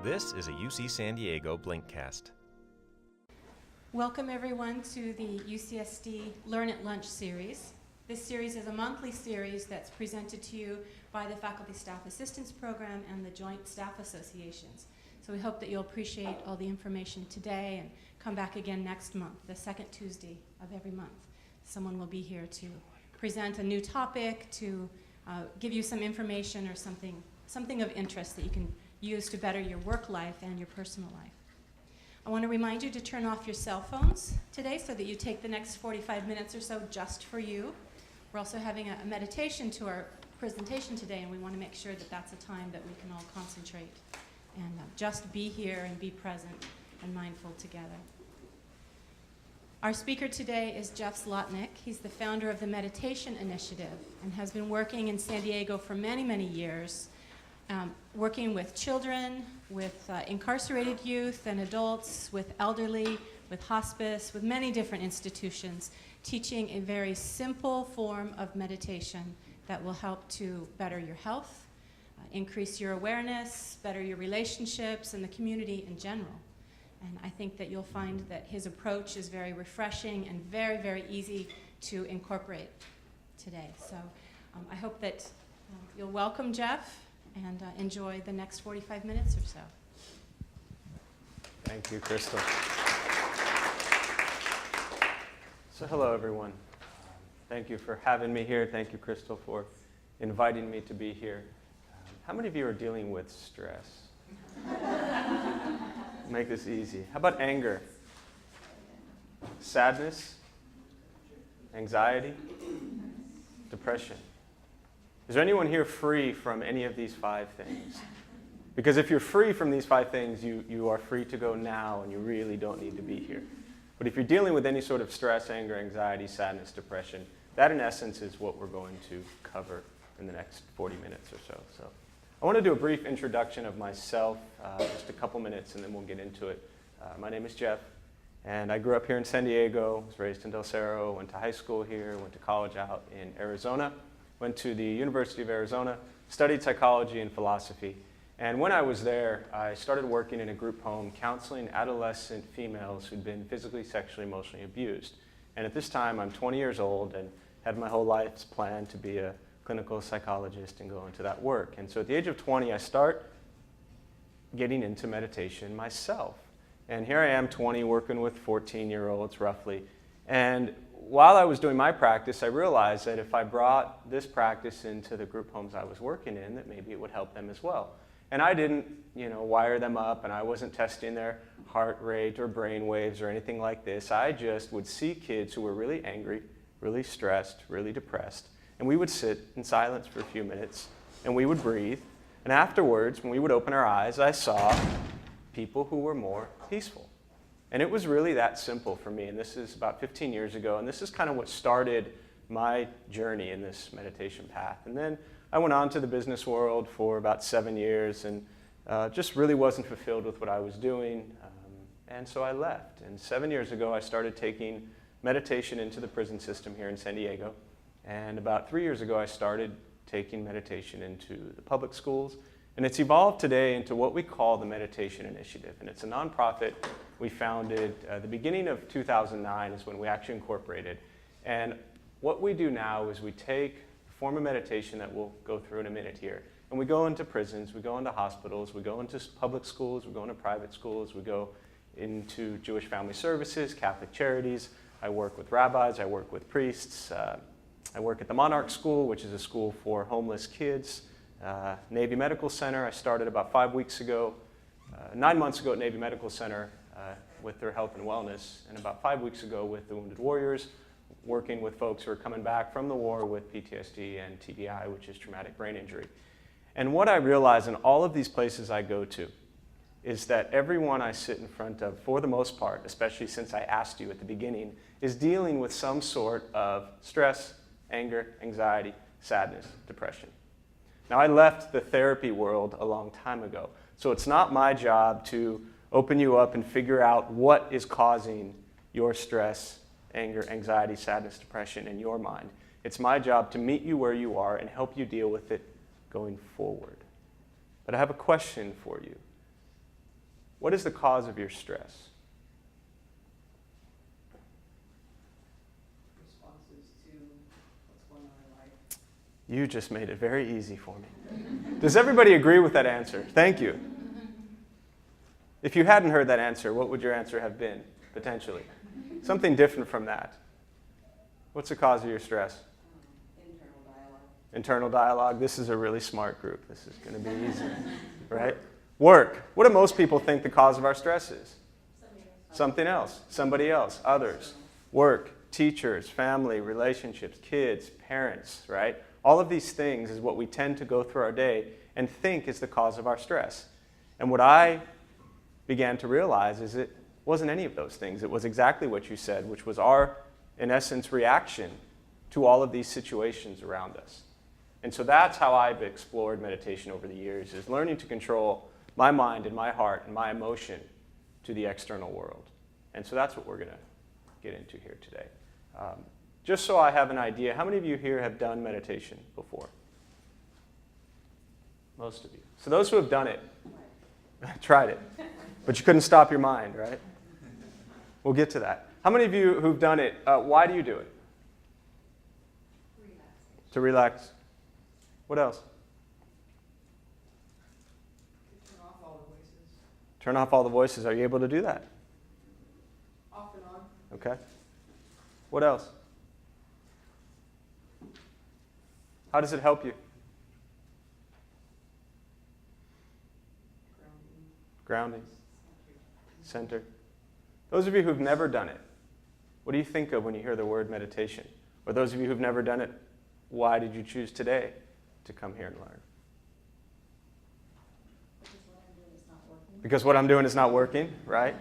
This is a UC San Diego Blinkcast. Welcome everyone to the UCSD Learn at Lunch series. This series is a monthly series that's presented to you by the Faculty Staff Assistance Program and the Joint Staff Associations. So we hope that you'll appreciate all the information today and come back again next month, the second Tuesday of every month. Someone will be here to present a new topic, to give you some information or something of interest that you can use to better your work life and your personal life. I want to remind you to turn off your cell phones today so that you take the next 45 minutes or so just for you. We're also having a meditation to our presentation today, and we want to make sure that that's a time that we can all concentrate and just be here and be present and mindful together. Our speaker today is Jeff Zlotnik. He's the founder of the Meditation Initiative and has been working in San Diego for many, many years, working with children, with incarcerated youth and adults, with elderly, with hospice, with many different institutions, teaching a very simple form of meditation that will help to better your health, increase your awareness, better your relationships, and the community in general. And I think that you'll find that his approach is very refreshing and very, very easy to incorporate today. So I hope that you'll welcome Jeff and enjoy the next 45 minutes or so. Thank you, Crystal. So hello, everyone. Thank you for having me here. Thank you, Crystal, for inviting me to be here. How many of you are dealing with stress? Make this easy. How about anger? Sadness? Anxiety? Depression? Is there anyone here free from any of these 5 things? Because if you're free from these 5 things, you are free to go now and you really don't need to be here. But if you're dealing with any sort of stress, anger, anxiety, sadness, depression, that in essence is what we're going to cover in the next 40 minutes or so. So I want to do a brief introduction of myself, just a couple minutes, and then we'll get into it. My name is Jeff, and I grew up here in San Diego, was raised in Del Cerro, went to high school here, went to college out in Arizona, went to the University of Arizona, studied psychology and philosophy. And when I was there, I started working in a group home counseling adolescent females who'd been physically, sexually, emotionally abused. And at this time, I'm 20 years old and had my whole life's plan to be a clinical psychologist and go into that work. And so at the age of 20, I start getting into meditation myself. And here I am, 20, working with 14-year-olds roughly. And while I was doing my practice, I realized that if I brought this practice into the group homes I was working in, that maybe it would help them as well. And I didn't, wire them up, and I wasn't testing their heart rate or brain waves or anything like this. I just would see kids who were really angry, really stressed, really depressed, and we would sit in silence for a few minutes, and we would breathe. And afterwards, when we would open our eyes, I saw people who were more peaceful. And it was really that simple for me, and this is about 15 years ago, and this is kind of what started my journey in this meditation path. And then I went on to the business world for about 7 years and just really wasn't fulfilled with what I was doing, and so I left. And 7 years ago, I started taking meditation into the prison system here in San Diego, and about 3 years ago, I started taking meditation into the public schools. And it's evolved today into what we call the Meditation Initiative. And it's a nonprofit we founded the beginning of 2009 is when we actually incorporated. And what we do now is we take a form of meditation that we'll go through in a minute here. And we go into prisons, we go into hospitals, we go into public schools, we go into private schools, we go into Jewish family services, Catholic charities. I work with rabbis, I work with priests. I work at the Monarch School, which is a school for homeless kids. Navy Medical Center, I started about 9 months ago at Navy Medical Center with their health and wellness, and about 5 weeks ago with the Wounded Warriors, working with folks who are coming back from the war with PTSD and TBI, which is traumatic brain injury. And what I realize in all of these places I go to is that everyone I sit in front of, for the most part, especially since I asked you at the beginning, is dealing with some sort of stress, anger, anxiety, sadness, depression. Now, I left the therapy world a long time ago, so it's not my job to open you up and figure out what is causing your stress, anger, anxiety, sadness, depression in your mind. It's my job to meet you where you are and help you deal with it going forward. But I have a question for you. What is the cause of your stress? Responses to what's going on in life. You just made it very easy for me. Does everybody agree with that answer? Thank you. If you hadn't heard that answer, what would your answer have been, potentially? Something different from that. What's the cause of your stress? Internal dialogue. Internal dialogue. This is a really smart group. This is going to be easy, right? Work. What do most people think the cause of our stress is? Something else. Somebody else. Others. Work. Teachers. Family. Relationships. Kids. Parents, right? All of these things is what we tend to go through our day and think is the cause of our stress. And what I began to realize is it wasn't any of those things. It was exactly what you said, which was our, in essence, reaction to all of these situations around us. And so that's how I've explored meditation over the years, is learning to control my mind and my heart and my emotion to the external world. And so that's what we're going to get into here today. Just so I have an idea, how many of you here have done meditation before? Most of you. So those who have done it, tried it, but you couldn't stop your mind, right? We'll get to that. How many of you who've done it, why do you do it? To relax. What else? Turn off all the voices. Turn off all the voices. Are you able to do that? Off and on. Okay. What else? How does it help you? Grounding. Center. Those of you who've never done it, what do you think of when you hear the word meditation? Or those of you who've never done it, why did you choose today to come here and learn? Because what I'm doing is not working, right?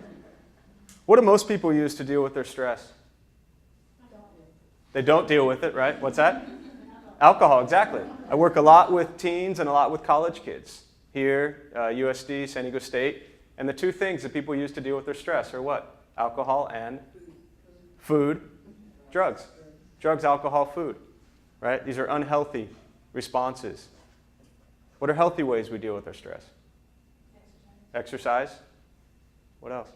What do most people use to deal with their stress? They don't deal with it, right? What's that? Alcohol, exactly. I work a lot with teens and a lot with college kids. Here, USD, San Diego State. And the two things that people use to deal with their stress are what? Alcohol and food. Drugs. Drugs, alcohol, food. Right? These are unhealthy responses. What are healthy ways we deal with our stress? Exercise. What else?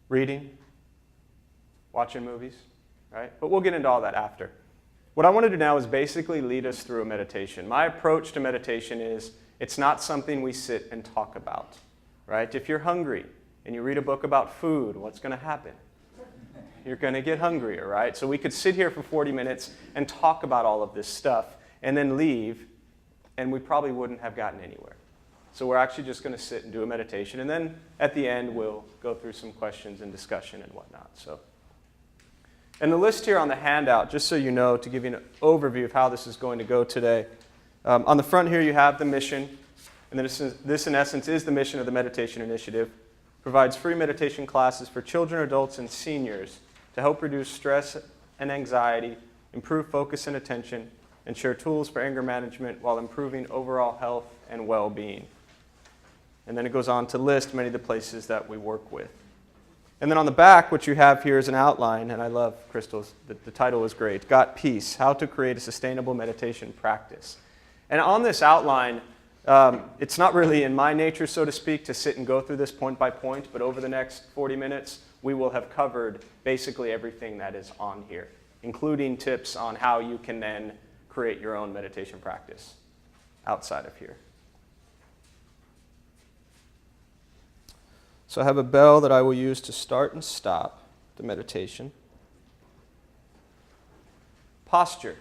Reading. Watching movies. Right? But we'll get into all that after. What I want to do now is basically lead us through a meditation. My approach to meditation is it's not something we sit and talk about. Right? If you're hungry and you read a book about food, what's going to happen? You're going to get hungrier, right? So we could sit here for 40 minutes and talk about all of this stuff and then leave, and we probably wouldn't have gotten anywhere. So we're actually just going to sit and do a meditation, and then at the end we'll go through some questions and discussion and whatnot. And the list here on the handout, just so you know, to give you an overview of how this is going to go today. On the front here you have the mission, and this in essence is the mission of the Meditation Initiative. Provides free meditation classes for children, adults, and seniors to help reduce stress and anxiety, improve focus and attention, and share tools for anger management while improving overall health and well-being. And then it goes on to list many of the places that we work with. And then on the back, what you have here is an outline, and I love Crystal's, the title is great, Got Peace, How to Create a Sustainable Meditation Practice. And on this outline, it's not really in my nature, so to speak, to sit and go through this point by point, but over the next 40 minutes, we will have covered basically everything that is on here, including tips on how you can then create your own meditation practice outside of here. So I have a bell that I will use to start and stop the meditation. Posture.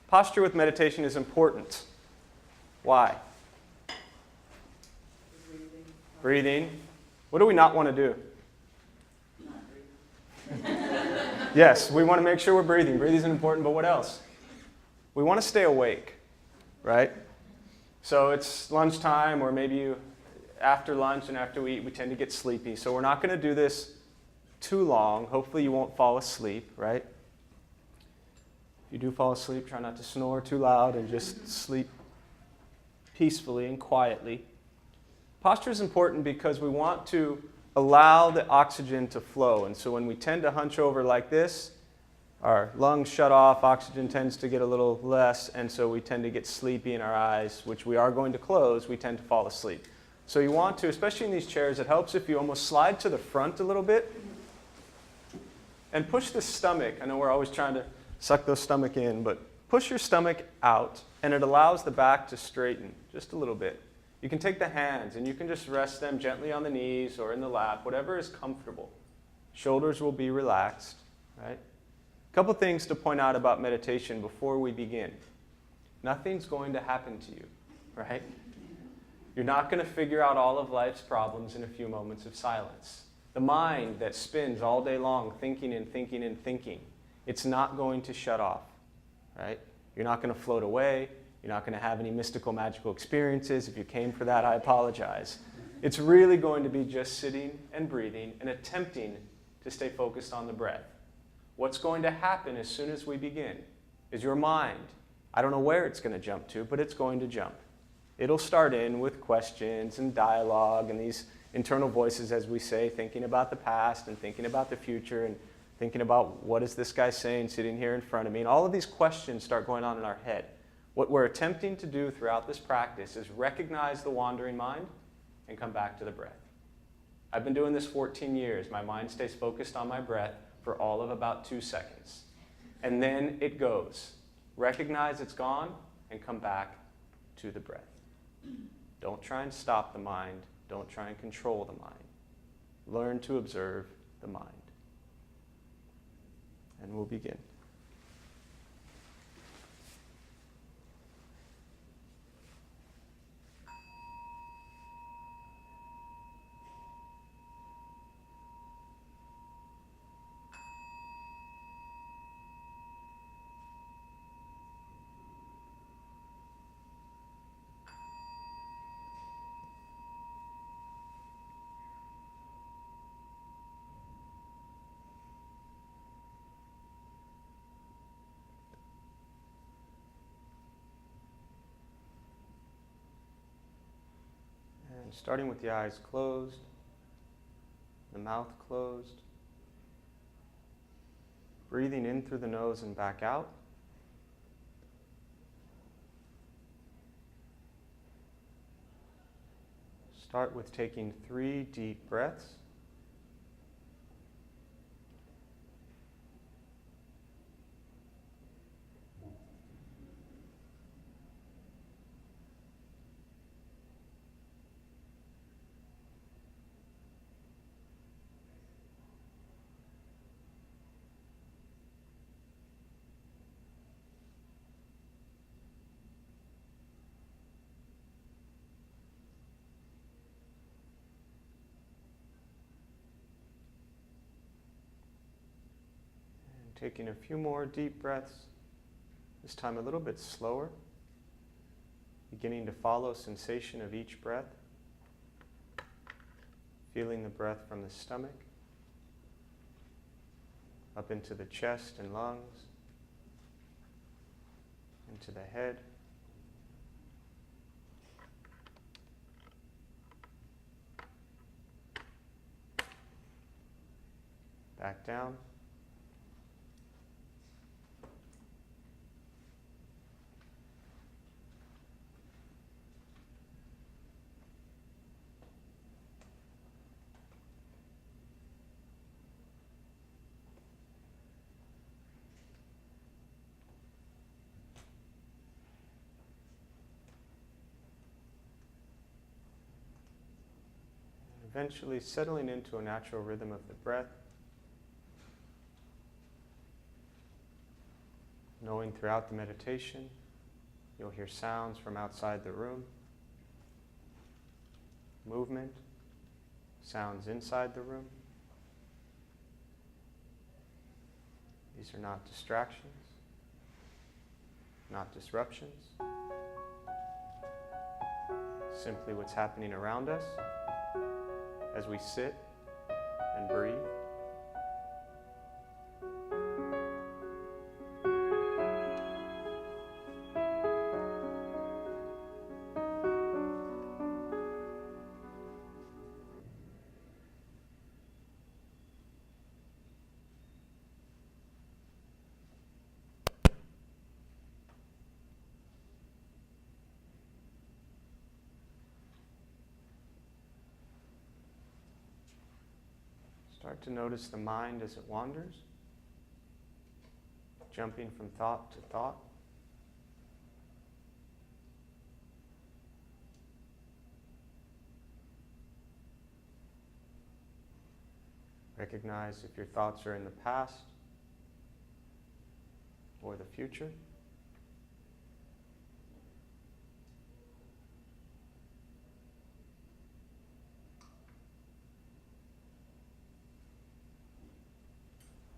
Posture with meditation is important. Why? Breathing. What do we not want to do? Yes, we want to make sure we're breathing. Breathing is important, but what else? We want to stay awake, right? So it's lunchtime, or maybe after lunch and after we eat, we tend to get sleepy. So we're not going to do this too long. Hopefully you won't fall asleep, right? If you do fall asleep, try not to snore too loud and just sleep peacefully and quietly. Posture is important because we want to allow the oxygen to flow. And so when we tend to hunch over like this, our lungs shut off, oxygen tends to get a little less, and so we tend to get sleepy in our eyes, which we are going to close, we tend to fall asleep. So you want to, especially in these chairs, it helps if you almost slide to the front a little bit and push the stomach. I know we're always trying to suck the stomach in, but push your stomach out, and it allows the back to straighten just a little bit. You can take the hands and you can just rest them gently on the knees or in the lap, whatever is comfortable. Shoulders will be relaxed, right? A couple things to point out about meditation before we begin. Nothing's going to happen to you, right? You're not going to figure out all of life's problems in a few moments of silence. The mind that spins all day long thinking and thinking and thinking, it's not going to shut off, right? You're not going to float away. You're not going to have any mystical, magical experiences. If you came for that, I apologize. It's really going to be just sitting and breathing and attempting to stay focused on the breath. What's going to happen as soon as we begin is your mind, I don't know where it's going to jump to, but it's going to jump. It'll start in with questions and dialogue and these internal voices, as we say, thinking about the past and thinking about the future and thinking about what is this guy saying sitting here in front of me. And all of these questions start going on in our head. What we're attempting to do throughout this practice is recognize the wandering mind and come back to the breath. I've been doing this 14 years. My mind stays focused on my breath for all of about 2 seconds. And then it goes. Recognize it's gone and come back to the breath. Don't try and stop the mind. Don't try and control the mind. Learn to observe the mind. And we'll begin. And starting with the eyes closed, the mouth closed, breathing in through the nose and back out. Start with taking 3 deep breaths. Taking a few more deep breaths, this time a little bit slower, beginning to follow sensation of each breath, feeling the breath from the stomach, up into the chest and lungs, into the head, back down. Eventually settling into a natural rhythm of the breath, knowing throughout the meditation you'll hear sounds from outside the room, movement, sounds inside the room. These are not distractions, not disruptions, simply what's happening around us as we sit and breathe. Start to notice the mind as it wanders, jumping from thought to thought. Recognize if your thoughts are in the past or the future.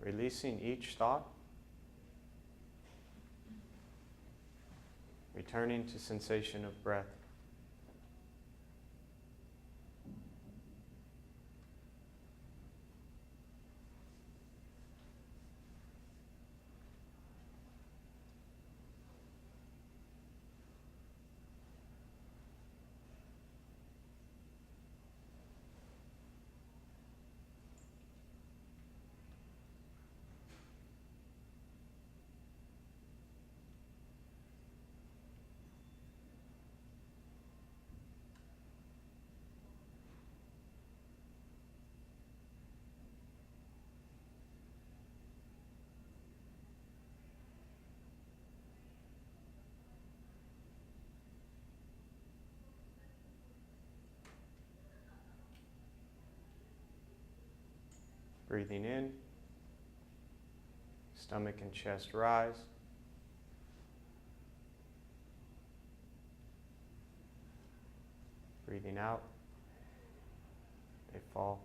Releasing each thought, returning to sensation of breath. Breathing in, stomach and chest rise. Breathing out, they fall.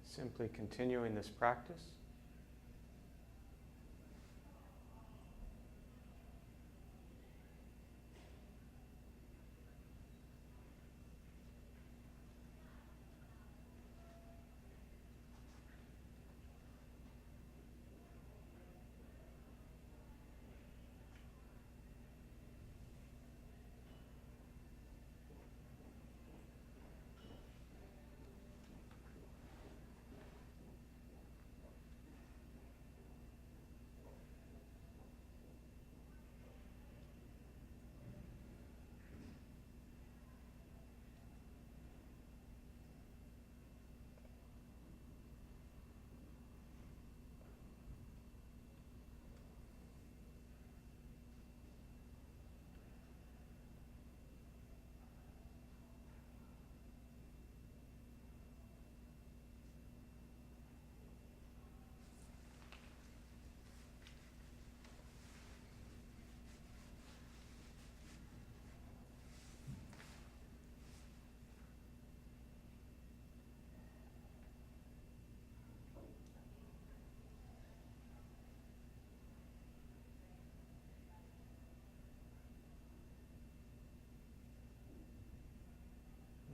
Simply continuing this practice.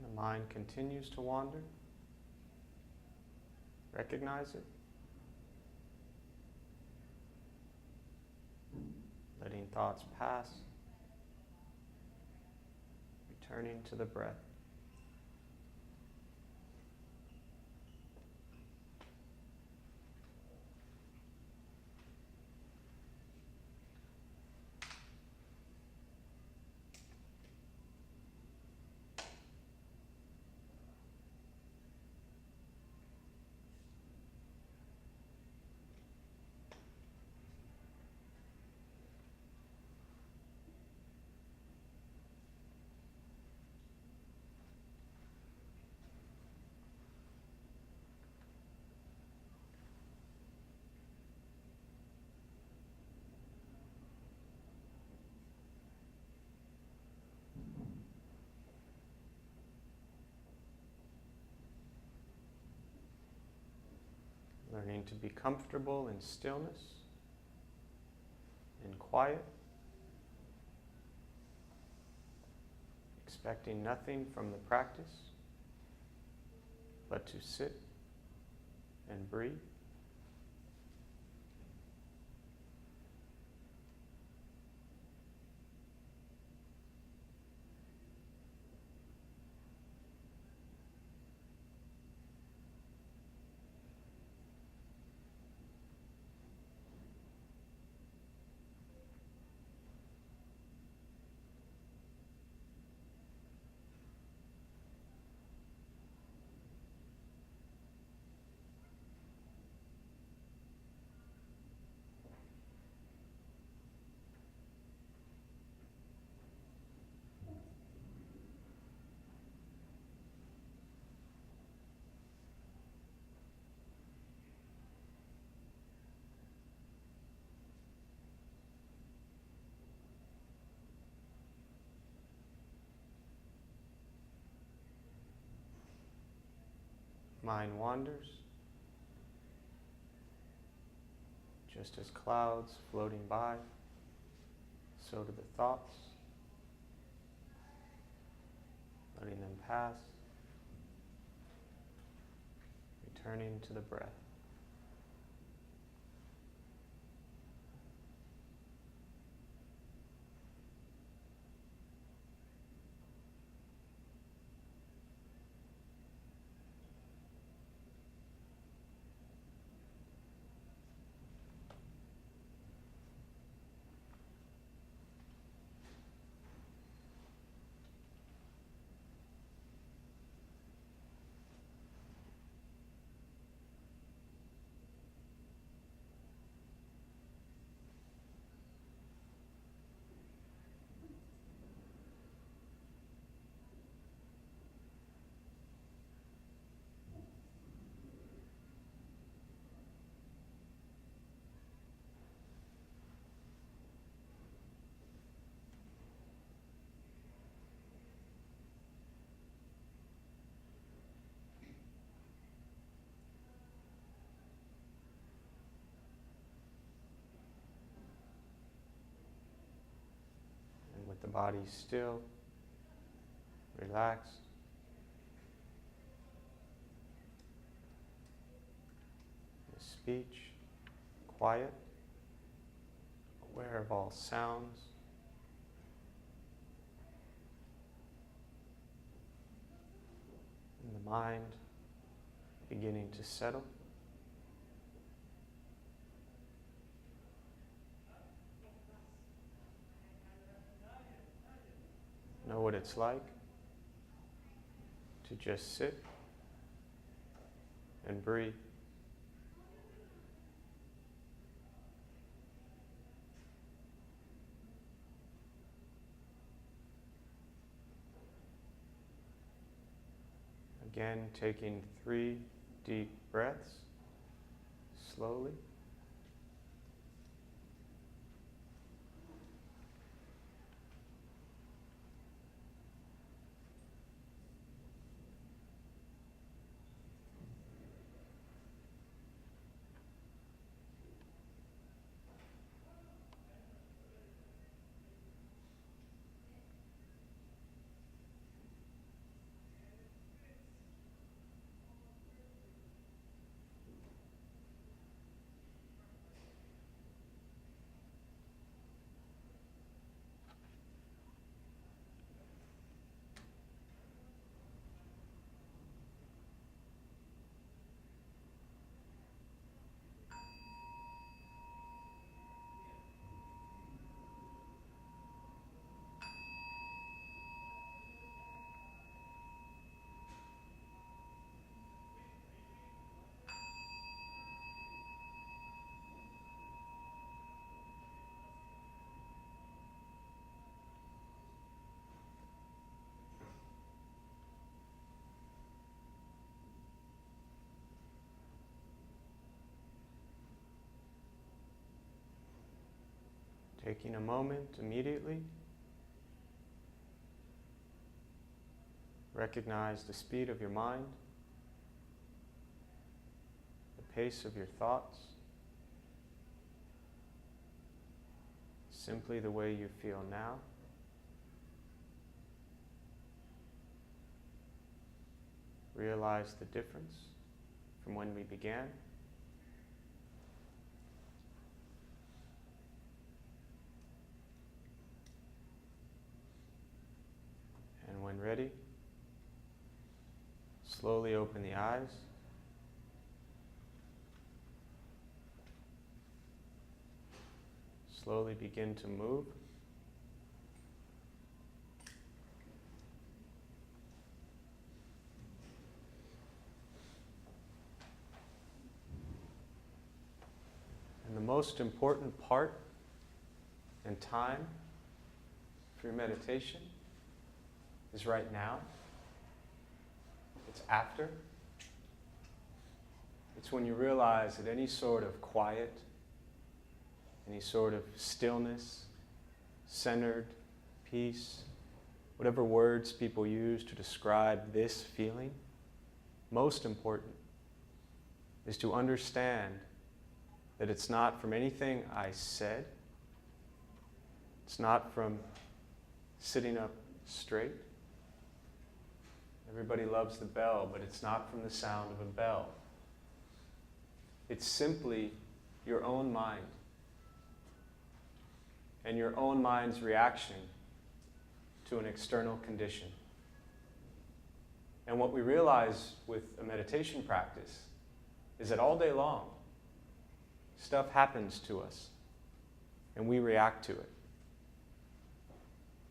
The mind continues to wander. Recognize it. Letting thoughts pass. Returning to the breath. Learning to be comfortable in stillness, in quiet, expecting nothing from the practice, but to sit and breathe. mind wanders, just as clouds floating by, so do the thoughts, letting them pass, returning to the breath. With the body still, relaxed, the speech quiet, aware of all sounds, and the mind beginning to settle. Know what it's like to just sit and breathe. Again, taking 3 deep breaths, slowly. Taking a moment immediately, recognize the speed of your mind, the pace of your thoughts, simply the way you feel now. Realize the difference from when we began. And when ready, slowly open the eyes. Slowly begin to move. And the most important part and time for your meditation is right now. It's after. It's when you realize that any sort of quiet, any sort of stillness, centered, peace, whatever words people use to describe this feeling, most important, is to understand that it's not from anything I said, it's not from sitting up straight. Everybody loves the bell, but it's not from the sound of a bell. It's simply your own mind and your own mind's reaction to an external condition. And what we realize with a meditation practice is that all day long, stuff happens to us and we react to it.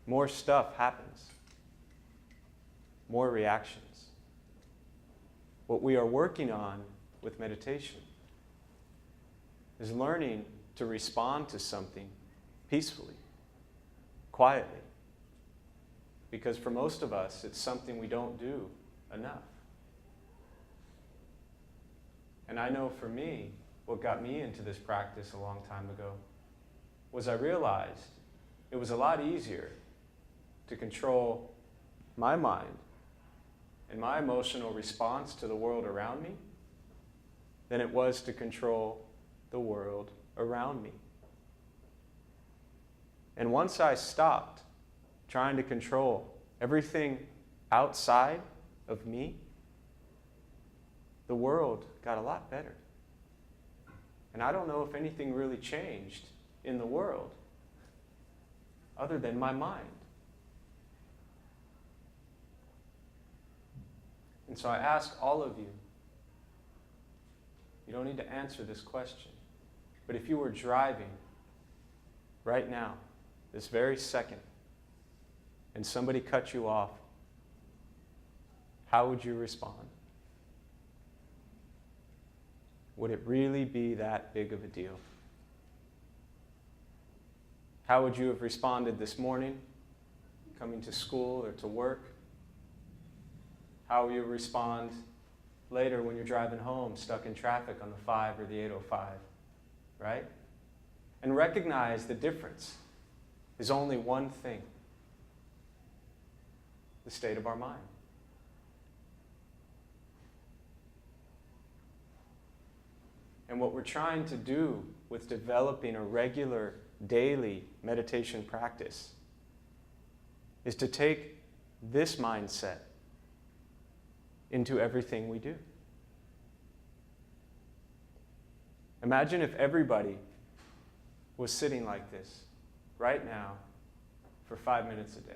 More stuff happens, more reactions. What we are working on with meditation is learning to respond to something peacefully, quietly. Because for most of us, it's something we don't do enough. And I know for me, what got me into this practice a long time ago was I realized it was a lot easier to control my mind and my emotional response to the world around me than it was to control the world around me. And once I stopped trying to control everything outside of me, the world got a lot better. And I don't know if anything really changed in the world other than my mind. And so I ask all of you, you don't need to answer this question, but if you were driving right now, this very second, and somebody cut you off, how would you respond? Would it really be that big of a deal? How would you have responded this morning, coming to school or to work? How will you respond later when you're driving home, stuck in traffic on the 5 or the 805, right? And recognize the difference is only one thing: the state of our mind. And what we're trying to do with developing a regular daily meditation practice is to take this mindset into everything we do. Imagine if everybody was sitting like this right now for 5 minutes a day.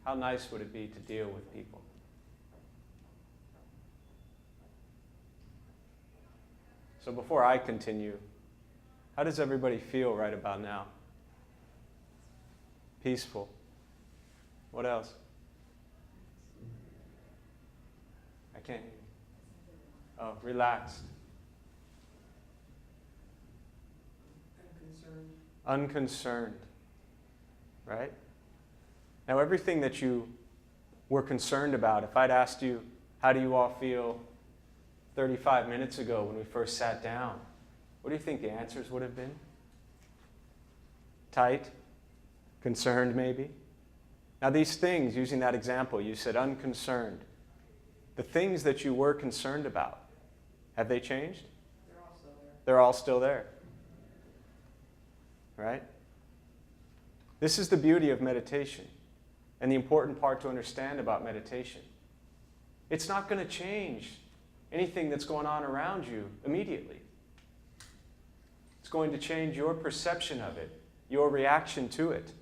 How nice would it be to deal with people? So before I continue, how does everybody feel right about now? Peaceful. What else? I can't hear you. Oh, relaxed. Unconcerned. Right? Now everything that you were concerned about, if I'd asked you, how do you all feel 35 minutes ago when we first sat down, what do you think the answers would have been? Tight? Concerned maybe? Now these things, using that example, you said unconcerned. The things that you were concerned about, have they changed? They're all still there. They're all still there. Right? This is the beauty of meditation and the important part to understand about meditation. It's not going to change anything that's going on around you immediately. It's going to change your perception of it, your reaction to it.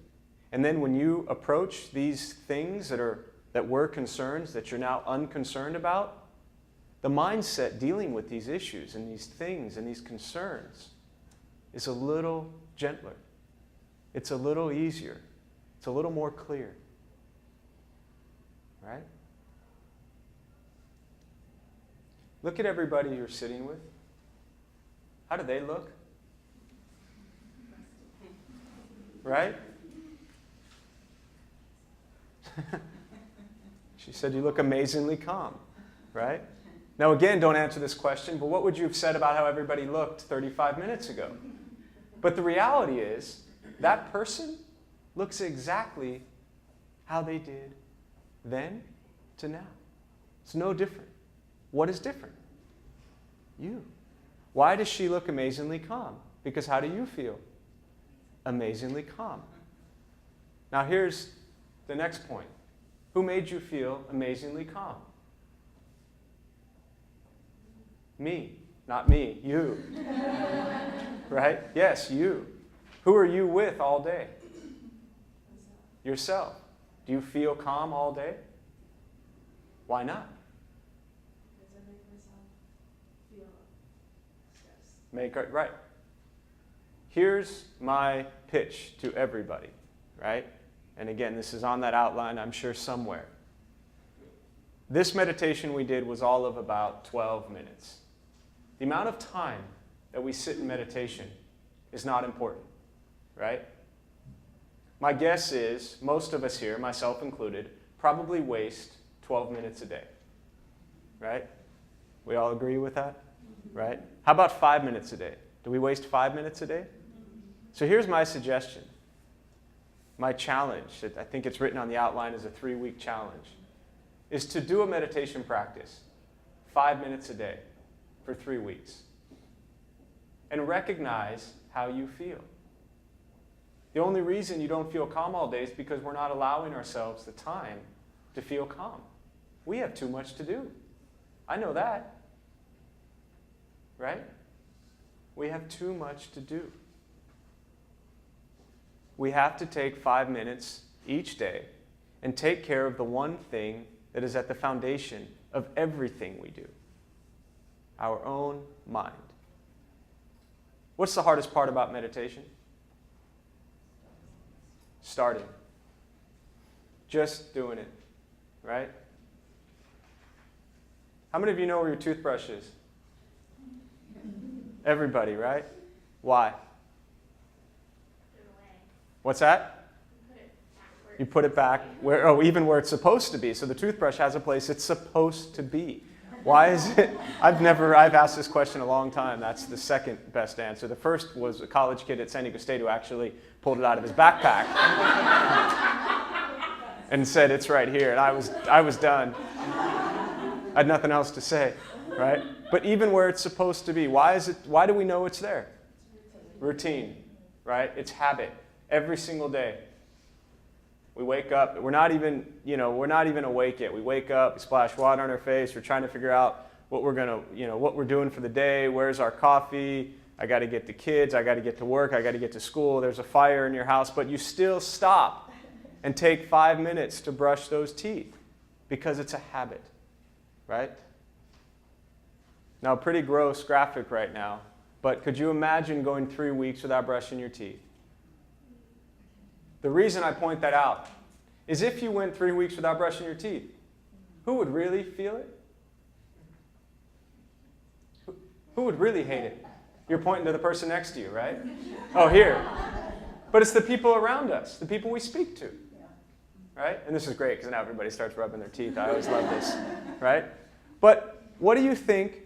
And then when you approach these things that were concerns that you're now unconcerned about, the mindset dealing with these issues and these things and these concerns is a little gentler. It's a little easier. It's a little more clear. Right? Look at everybody you're sitting with. How do they look? Right? She said you look amazingly calm. Right? Now again, don't answer this question, but what would you have said about how everybody looked 35 minutes ago? But the reality is, that person looks exactly how they did then to now. It's no different. What is different? You. Why does she look amazingly calm? Because how do you feel? Amazingly calm. Now here's the next point. Who made you feel amazingly calm? Me. Not me. You. Right? Yes, you. Who are you with all day? Yourself. Do you feel calm all day? Why not? Because I make myself feel stressed. Right. Here's my pitch to everybody, right? And again, this is on that outline, I'm sure, somewhere. This meditation we did was all of about 12 minutes. The amount of time that we sit in meditation is not important, right? My guess is most of us here, myself included, probably waste 12 minutes a day, right? We all agree with that, right? How about 5 minutes a day? Do we waste 5 minutes a day? So here's my suggestion. My challenge, I think it's written on the outline as a 3-week challenge, is to do a meditation practice 5 minutes a day for 3 weeks. And recognize how you feel. The only reason you don't feel calm all day is because we're not allowing ourselves the time to feel calm. We have too much to do. I know that. Right? We have too much to do. We have to take 5 minutes each day and take care of the one thing that is at the foundation of everything we do. Our own mind. What's the hardest part about meditation? Starting. Just doing it, right? How many of you know where your toothbrush is? Everybody, right? Why? What's that? You put it back where, even where it's supposed to be. So the toothbrush has a place it's supposed to be. Why is it? I've asked this question a long time. That's the second best answer. The first was a college kid at San Diego State who actually pulled it out of his backpack and said, it's right here. And I was done. I had nothing else to say, right? But even where it's supposed to be, why do we know it's there? Routine, right? It's habit. Every single day. We wake up, we're not even awake yet. We wake up, we splash water on our face, we're trying to figure out what we're doing for the day, where's our coffee, I got to get the kids, I got to get to work, I got to get to school, there's a fire in your house, but you still stop and take 5 minutes to brush those teeth because it's a habit, right? Now, pretty gross graphic right now, but could you imagine going 3 weeks without brushing your teeth? The reason I point that out is if you went 3 weeks without brushing your teeth, who would really feel it? Who would really hate it? You're pointing to the person next to you, right? Oh, here. But it's the people around us, the people we speak to, right? And this is great because now everybody starts rubbing their teeth. I always love this, right? But what do you think,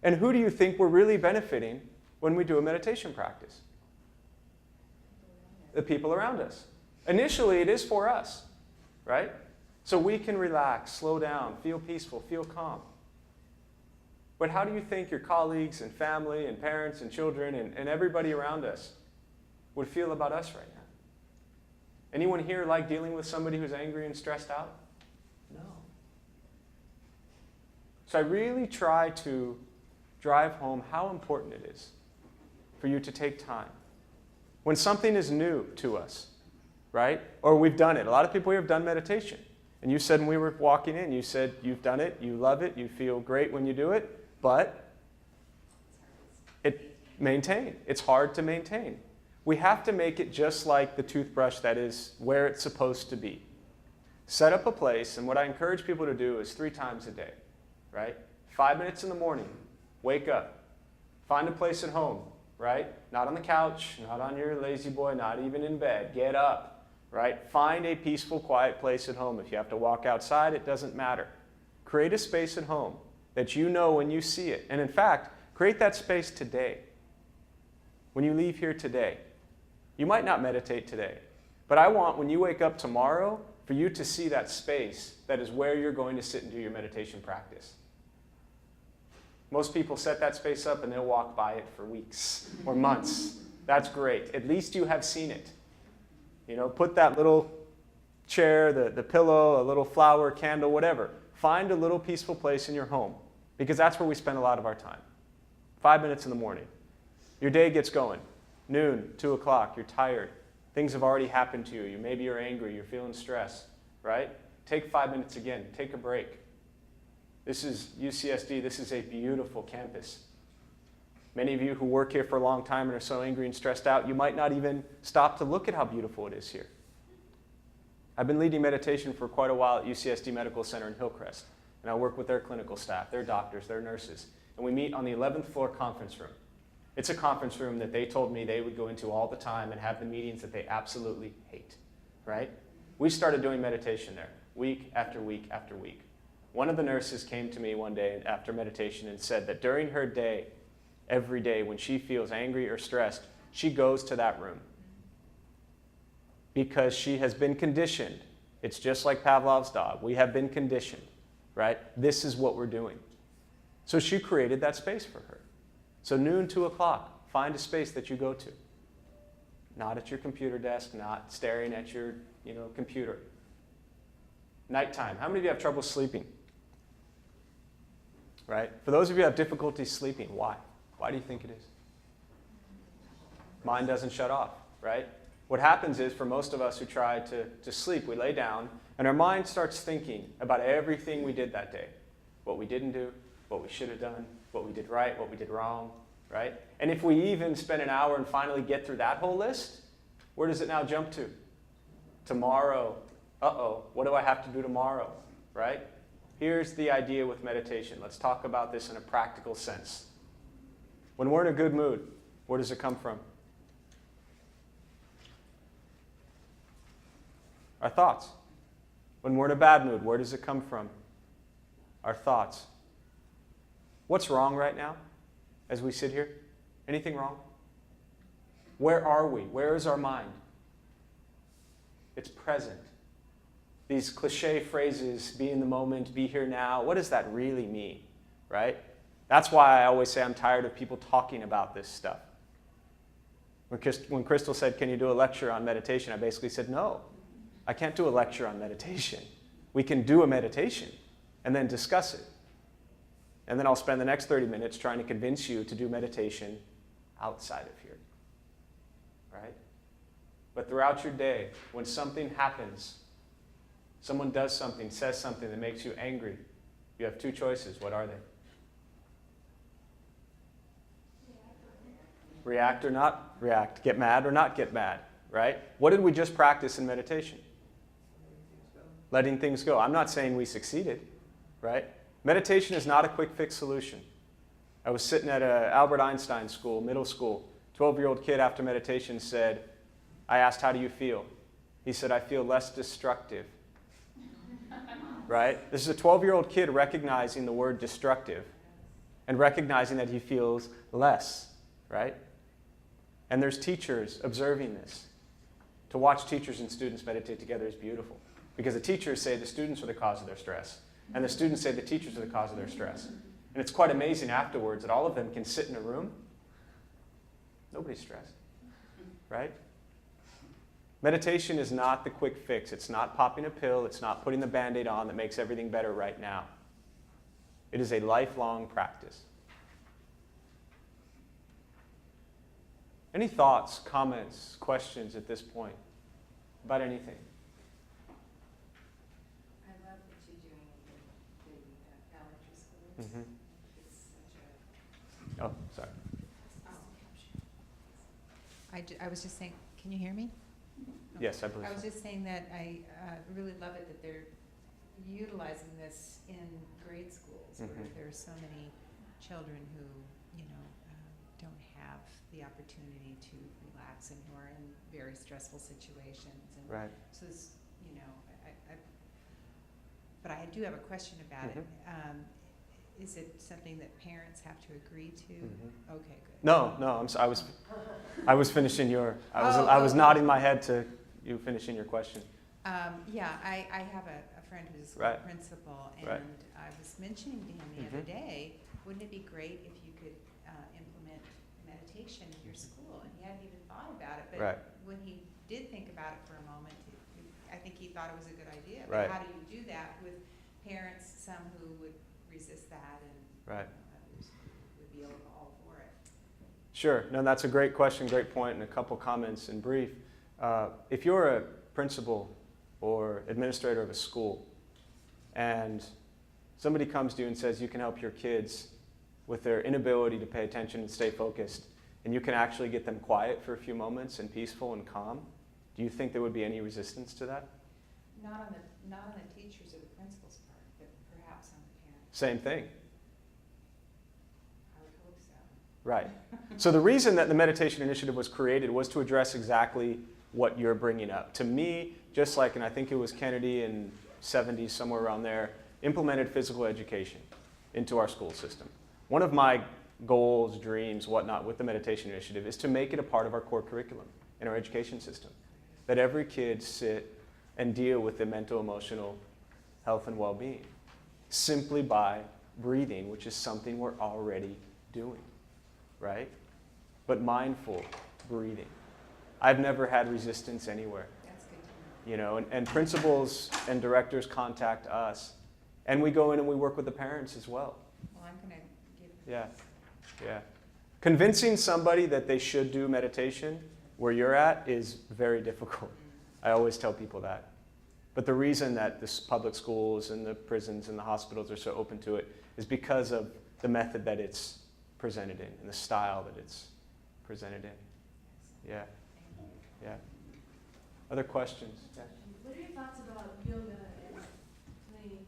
and who do you think we're really benefiting when we do a meditation practice? The people around us. Initially, it is for us, right? So we can relax, slow down, feel peaceful, feel calm. But how do you think your colleagues and family and parents and children and everybody around us would feel about us right now? Anyone here like dealing with somebody who's angry and stressed out? No. So I really try to drive home how important it is for you to take time. When something is new to us, right? Or we've done it. A lot of people here have done meditation. And you said when we were walking in, you said you've done it, you love it, you feel great when you do it, but it's hard to maintain. We have to make it just like the toothbrush that is where it's supposed to be. Set up a place, and what I encourage people to do is 3 times a day, right? 5 minutes in the morning, wake up, find a place at home, right? Not on the couch, not on your lazy boy, not even in bed. Get up, right? Find a peaceful, quiet place at home. If you have to walk outside, it doesn't matter. Create a space at home that you know when you see it. And in fact, create that space today. When you leave here today. You might not meditate today, but I want when you wake up tomorrow for for you to see that space that is where you're going to sit and do your meditation practice. Most people set that space up and they'll walk by it for weeks or months. That's great. At least you have seen it. You know, put that little chair, the pillow, a little flower, candle, whatever. Find a little peaceful place in your home, because that's where we spend a lot of our time. 5 minutes in the morning. Your day gets going. Noon, 2 o'clock, you're tired. Things have already happened to you. Maybe you're angry, you're feeling stress, right? Take 5 minutes again. Take a break. This is UCSD. This is a beautiful campus. Many of you who work here for a long time and are so angry and stressed out, you might not even stop to look at how beautiful it is here. I've been leading meditation for quite a while at UCSD Medical Center in Hillcrest, and I work with their clinical staff, their doctors, their nurses, and we meet on the 11th floor conference room. It's a conference room that they told me they would go into all the time and have the meetings that they absolutely hate, right? We started doing meditation there, week after week after week. One of the nurses came to me one day after meditation and said that during her day, every day when she feels angry or stressed, she goes to that room because she has been conditioned. It's just like Pavlov's dog. We have been conditioned, right? This is what we're doing. So she created that space for her. So noon, 2 o'clock, find a space that you go to. Not at your computer desk, not staring at your computer. Nighttime. How many of you have trouble sleeping? Right? For those of you who have difficulty sleeping, why? Why do you think it is? Mind doesn't shut off, right? What happens is, for most of us who try to sleep, we lay down, and our mind starts thinking about everything we did that day. What we didn't do, what we should have done, what we did right, what we did wrong, right? And if we even spend an hour and finally get through that whole list, where does it now jump to? Tomorrow. Uh-oh, what do I have to do tomorrow, right? Here's the idea with meditation. Let's talk about this in a practical sense. When we're in a good mood, where does it come from? Our thoughts. When we're in a bad mood, where does it come from? Our thoughts. What's wrong right now as we sit here? Anything wrong? Where are we? Where is our mind? It's present. These cliche phrases, be in the moment, be here now, what does that really mean, right? That's why I always say I'm tired of people talking about this stuff. When Crystal said, can you do a lecture on meditation? I basically said, no, I can't do a lecture on meditation. We can do a meditation and then discuss it. And then I'll spend the next 30 minutes trying to convince you to do meditation outside of here, right? But throughout your day, when something happens, someone does something, says something that makes you angry, you have two choices. What are they? React or not react. Get mad or not get mad, right? What did we just practice in meditation? Letting things go. I'm not saying we succeeded, right? Meditation is not a quick fix solution. I was sitting at an Albert Einstein school, middle school. 12-year-old kid after meditation said, I asked, how do you feel? He said, I feel less destructive. Right? This is a 12-year-old kid recognizing the word destructive and recognizing that he feels less, right? And there's teachers observing this. To watch teachers and students meditate together is beautiful, because the teachers say the students are the cause of their stress, and the students say the teachers are the cause of their stress. And it's quite amazing afterwards that all of them can sit in a room. Nobody's stressed, right? Meditation is not the quick fix. It's not popping a pill. It's not putting the Band-Aid on that makes everything better right now. It is a lifelong practice. Any thoughts, comments, questions at this point about anything? I love that you're doing the elementary schools. Mm-hmm. It's such Oh, sorry. a... I was just saying, can you hear me? Yes, I believe I was so. just saying that I really love it that they're utilizing this in grade schools, where Mhm. there are so many children who, don't have the opportunity to relax and who are in very stressful situations. And Right. so this, but I do have a question about it. Is it something that parents have to agree to? Mhm. Okay, good. No, I'm sorry. I was finishing your. I was Oh, I was okay. nodding my head to you finishing your question. Yeah, I have a friend who's a school Right. principal, and Right. I was mentioning to him the other day, wouldn't it be great if you could implement meditation in your school? And he hadn't even thought about it, but Right. when he did think about it for a moment, I think he thought it was a good idea. Right. But how do you do that with parents, some who would resist that, and Right. others would be all for it? Sure. No, that's a great question, great point, and a couple comments in brief. If you're a principal or administrator of a school and somebody comes to you and says you can help your kids with their inability to pay attention and stay focused, and you can actually get them quiet for a few moments and peaceful and calm, do you think there would be any resistance to that? Not on the teachers or the principal's part, but perhaps on the parents. Same thing. I would hope so. Right. So the reason that the meditation initiative was created was to address exactly what you're bringing up. To me, just like, and I think it was Kennedy in 70s, somewhere around there, implemented physical education into our school system. One of my goals, dreams, whatnot with the meditation initiative is to make it a part of our core curriculum in our education system. That every kid sit and deal with the mental, emotional health and well-being simply by breathing, which is something we're already doing, right? But mindful breathing. I've never had resistance anywhere. That's good to know. You know, and principals and directors contact us, and we go in and we work with the parents as well. Well, I'm going to give. Yeah, yeah. Convincing somebody that they should do meditation where you're at is very difficult. I always tell people that. But the reason that the public schools and the prisons and the hospitals are so open to it is because of the method that it's presented in and the style that it's presented in. Yeah, yeah. Other questions? Yeah. What are your thoughts about yoga and playing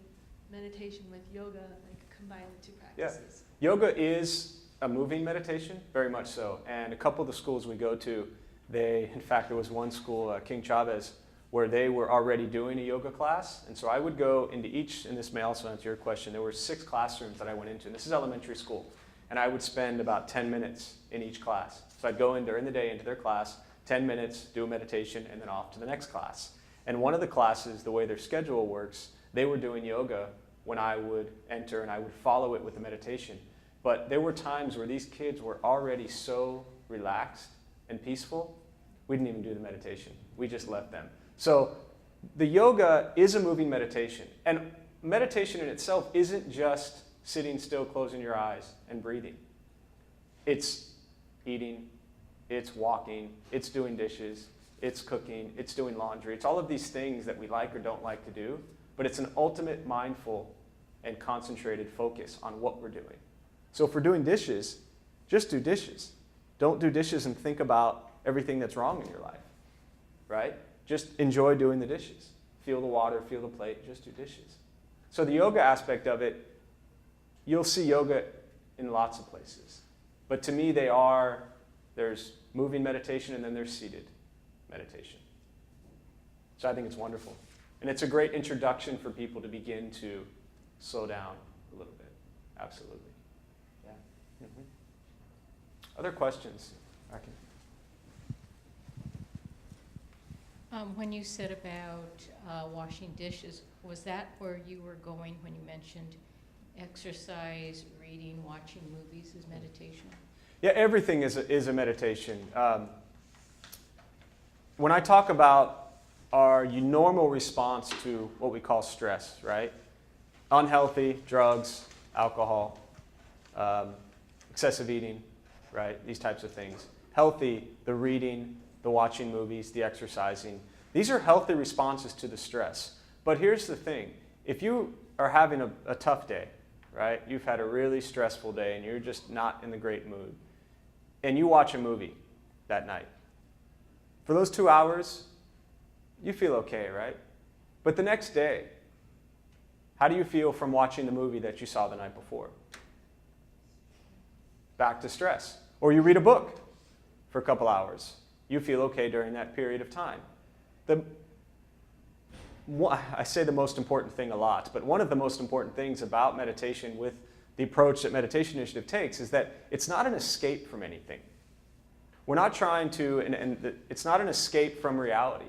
meditation with yoga, like combine the two practices? Yoga is a moving meditation, very much so. And a couple of the schools we go to, in fact, there was one school, King Chavez, where they were already doing a yoga class. And so I would go into each, and this may also answer your question, there were 6 classrooms that I went into. And this is elementary school. And I would spend about 10 minutes in each class. So I'd go in during the day into their class, 10 minutes, do a meditation, and then off to the next class. And one of the classes, the way their schedule works, they were doing yoga when I would enter, and I would follow it with the meditation. But there were times where these kids were already so relaxed and peaceful, we didn't even do the meditation. We just left them. So the yoga is a moving meditation. And meditation in itself isn't just sitting still, closing your eyes, and breathing. It's eating, it's walking, it's doing dishes, it's cooking, it's doing laundry. It's all of these things that we like or don't like to do, but it's an ultimate mindful and concentrated focus on what we're doing. So if we're doing dishes, just do dishes. Don't do dishes and think about everything that's wrong in your life, right? Just enjoy doing the dishes. Feel the water, feel the plate, just do dishes. So the yoga aspect of it, you'll see yoga in lots of places. But to me, there's moving meditation and then there's seated meditation. So I think it's wonderful. And it's a great introduction for people to begin to slow down a little bit. Absolutely. Yeah. Mm-hmm. Other questions? I can. When you said about washing dishes, was that where you were going when you mentioned exercise, reading, watching movies as meditation? Yeah, everything is a meditation. When I talk about our normal response to what we call stress, right? Unhealthy, drugs, alcohol, excessive eating, right? These types of things. Healthy, the reading, the watching movies, the exercising. These are healthy responses to the stress. But here's the thing. If you are having a tough day, right? You've had a really stressful day and you're just not in the great mood, and you watch a movie that night. For those 2 hours, you feel okay, right? But the next day, how do you feel from watching the movie that you saw the night before? Back to stress. Or you read a book for a couple hours. You feel okay during that period of time. I say the most important thing a lot, but one of the most important things about meditation with the approach that Meditation Initiative takes is that it's not an escape from anything. We're not trying to, it's not an escape from reality.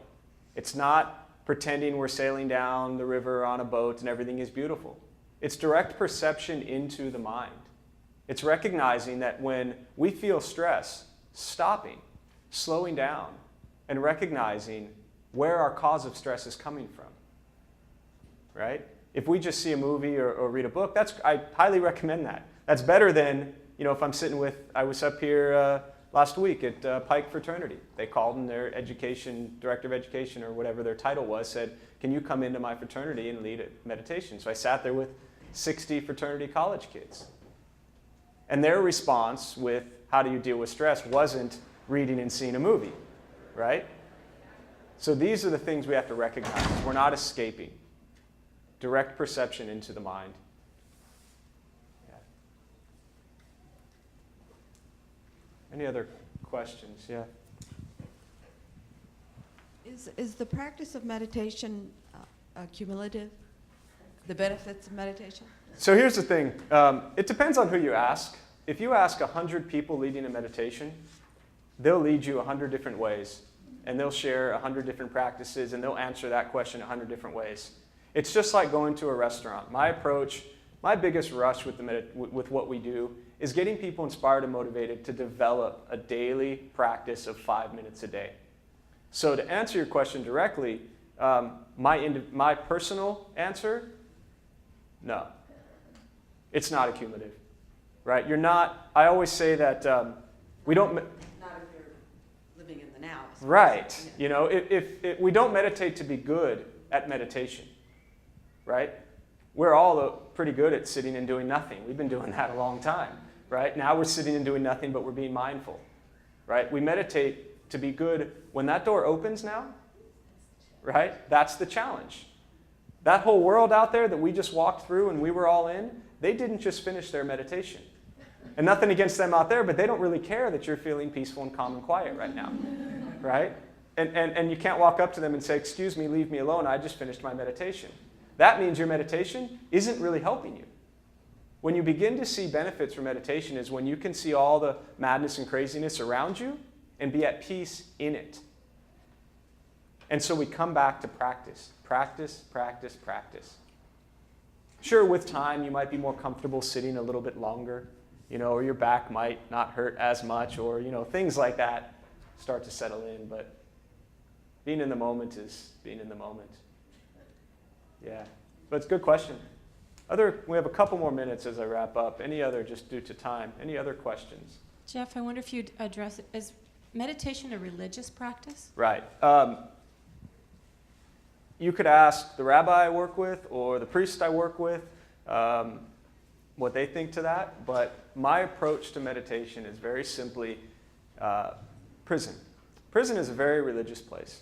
It's not pretending we're sailing down the river on a boat and everything is beautiful. It's direct perception into the mind. It's recognizing that when we feel stress, stopping, slowing down, and recognizing where our cause of stress is coming from, right? If we just see a movie or read a book, I highly recommend that. That's better than, if I'm sitting with, I was up here last week at Pike Fraternity. They called and their director of education or whatever their title was, said, can you come into my fraternity and lead a meditation? So I sat there with 60 fraternity college kids. And their response with how do you deal with stress wasn't reading and seeing a movie, right? So these are the things we have to recognize. We're not escaping. Direct perception into the mind. Yeah. Any other questions? Yeah. Is the practice of meditation cumulative? The benefits of meditation? So here's the thing. It depends on who you ask. If you ask 100 people leading a meditation, they'll lead you 100 different ways. And they'll share 100 different practices, and they'll answer that question 100 different ways. It's just like going to a restaurant. My approach, my biggest rush with what we do is getting people inspired and motivated to develop a daily practice of 5 minutes a day. So to answer your question directly, my personal answer, no. It's not accumulative, right? You're not, I always say that we don't... Not if you're living in the now. Right. If we don't meditate to be good at meditation, right? We're all pretty good at sitting and doing nothing. We've been doing that a long time, right? Now we're sitting and doing nothing, but we're being mindful, right? We meditate to be good. When that door opens now, right? That's the challenge. That whole world out there that we just walked through and we were all in, they didn't just finish their meditation. And nothing against them out there, but they don't really care that you're feeling peaceful and calm and quiet right now, right? And you can't walk up to them and say, excuse me, leave me alone, I just finished my meditation. That means your meditation isn't really helping you. When you begin to see benefits from meditation is when you can see all the madness and craziness around you and be at peace in it. And so we come back to practice. Practice, practice, practice. Sure, with time, you might be more comfortable sitting a little bit longer, or your back might not hurt as much, or, things like that start to settle in. But being in the moment is being in the moment. Yeah, but it's a good question. We have a couple more minutes as I wrap up. Any other, just due to time, any other questions? Jeff, I wonder if you'd address it. Is meditation a religious practice? Right. You could ask the rabbi I work with or the priest I work with what they think to that, but my approach to meditation is very simply prison. Prison is a very religious place,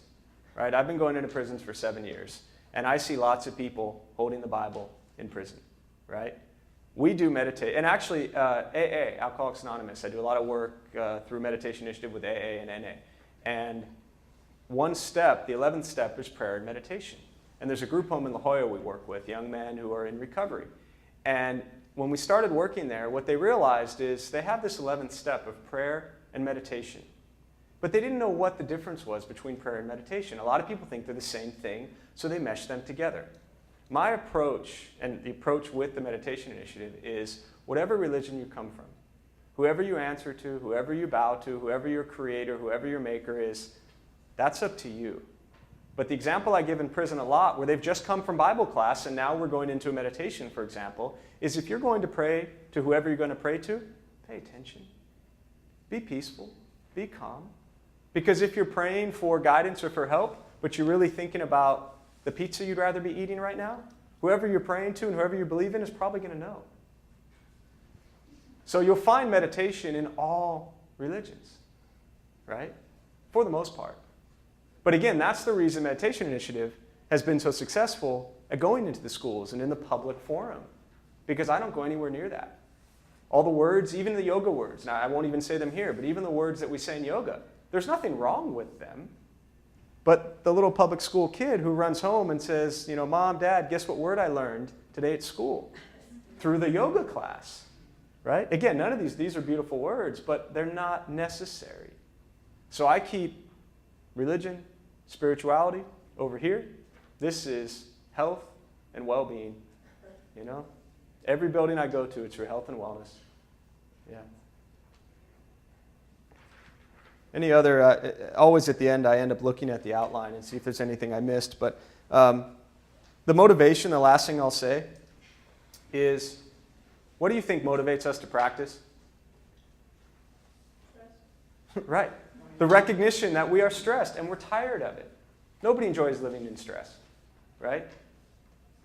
right? I've been going into prisons for 7 years, and I see lots of people holding the Bible in prison, right? We do meditate, and actually AA, Alcoholics Anonymous, I do a lot of work through Meditation Initiative with AA and NA, and one step, the 11th step, is prayer and meditation. And there's a group home in La Jolla we work with, young men who are in recovery. And when we started working there, what they realized is they have this 11th step of prayer and meditation. But they didn't know what the difference was between prayer and meditation. A lot of people think they're the same thing, so they mesh them together. My approach, and the approach with the Meditation Initiative, is whatever religion you come from, whoever you answer to, whoever you bow to, whoever your creator, whoever your maker is, that's up to you. But the example I give in prison a lot, where they've just come from Bible class and now we're going into a meditation, for example, is if you're going to pray to whoever you're going to pray to, pay attention. Be peaceful. Be calm. Because if you're praying for guidance or for help, but you're really thinking about the pizza you'd rather be eating right now, whoever you're praying to and whoever you believe in is probably going to know. So you'll find meditation in all religions, right? For the most part. But again, that's the reason Meditation Initiative has been so successful at going into the schools and in the public forum, because I don't go anywhere near that. All the words, even the yoga words, now I won't even say them here, but even the words that we say in yoga, there's nothing wrong with them. But the little public school kid who runs home and says, Mom, Dad, guess what word I learned today at school? Through the yoga class, right? Again, none of these are beautiful words, but they're not necessary. So I keep religion, spirituality over here, This is health and well-being, you know? Every building I go to, it's for health and wellness. Yeah. Any other, always at the end, I end up looking at the outline and see if there's anything I missed. But the motivation, the last thing I'll say is, what do you think motivates us to practice? Right. The recognition that we are stressed and we're tired of it. Nobody enjoys living in stress, right?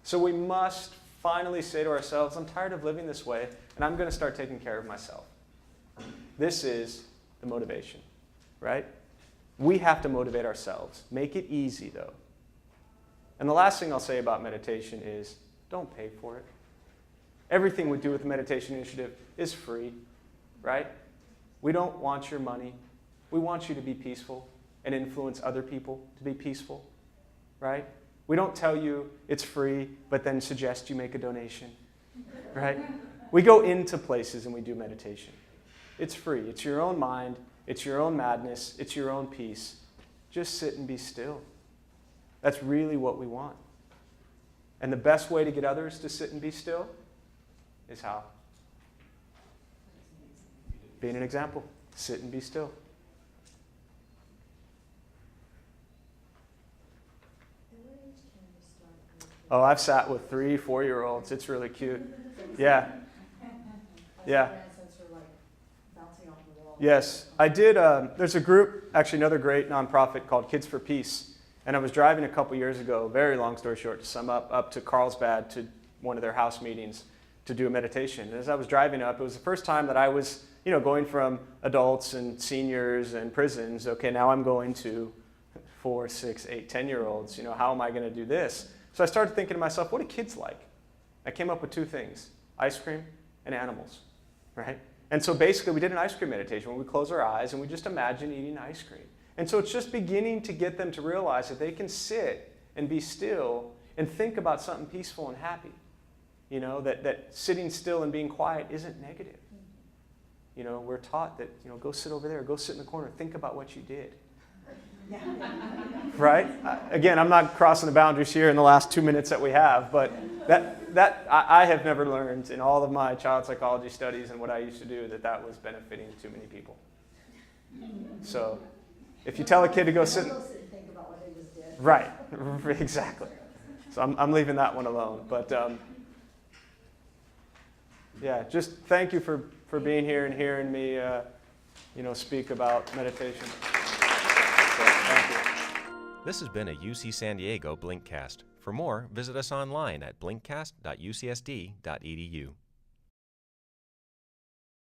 So we must finally say to ourselves, I'm tired of living this way, and I'm going to start taking care of myself. This is the motivation, right? We have to motivate ourselves. Make it easy, though. And the last thing I'll say about meditation is, don't pay for it. Everything we do with the Meditation Initiative is free, right? We don't want your money. We want you to be peaceful and influence other people to be peaceful, right? We don't tell you it's free, but then suggest you make a donation, right? We go into places and we do meditation. It's free. It's your own mind. It's your own madness. It's your own peace. Just sit and be still. That's really what we want. And the best way to get others to sit and be still is how? Being an example. Sit and be still. Oh, I've sat with 3, 4-year-olds. It's really cute. Yeah. Yeah. Yes. I did, there's a group, actually another great nonprofit called Kids for Peace. And I was driving a couple years ago, very long story short to sum up to Carlsbad to one of their house meetings to do a meditation. And as I was driving up, it was the first time that I was, going from adults and seniors and prisons. Okay, now I'm going to 4, 6, 8, 10-year-olds. How am I going to do this? So I started thinking to myself, what do kids like? I came up with 2 things, ice cream and animals, right? And so basically we did an ice cream meditation where we close our eyes and we just imagine eating ice cream. And so it's just beginning to get them to realize that they can sit and be still and think about something peaceful and happy. That sitting still and being quiet isn't negative. We're taught that, go sit over there, go sit in the corner, think about what you did. Right? Again, I'm not crossing the boundaries here in the last 2 minutes that we have, but that I have never learned in all of my child psychology studies and what I used to do that was benefiting too many people. So if you tell a kid to go sit, think about what they just did. Right, exactly. So I'm leaving that one alone. But yeah, just thank you for being here and hearing me, speak about meditation. Thank you. This has been a UC San Diego Blinkcast. For more, visit us online at blinkcast.ucsd.edu.